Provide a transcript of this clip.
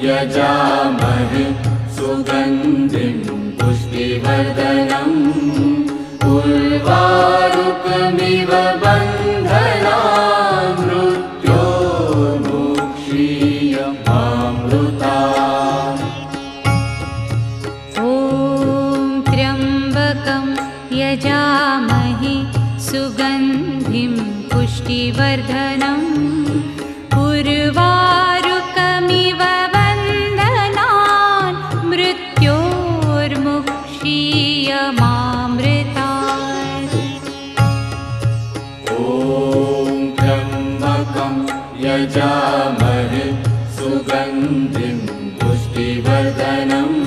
यजामहे सुगन्धिं पुष्टिवर्धनम् उर्वारुकमिव बन्धनान् मृत्योर्मुक्षीयमामृतात्। ॐ त्र्यम्बकं यजामहे सुगन्धिं पुष्टिवर्धनम् उर्वारुकमिव बन्धनान् मृत्योर्मुक्षीयमामृतात्। ॐ त्र्यम्बकं यजामहे सुगन्धिं पुष्टिवर्धनम्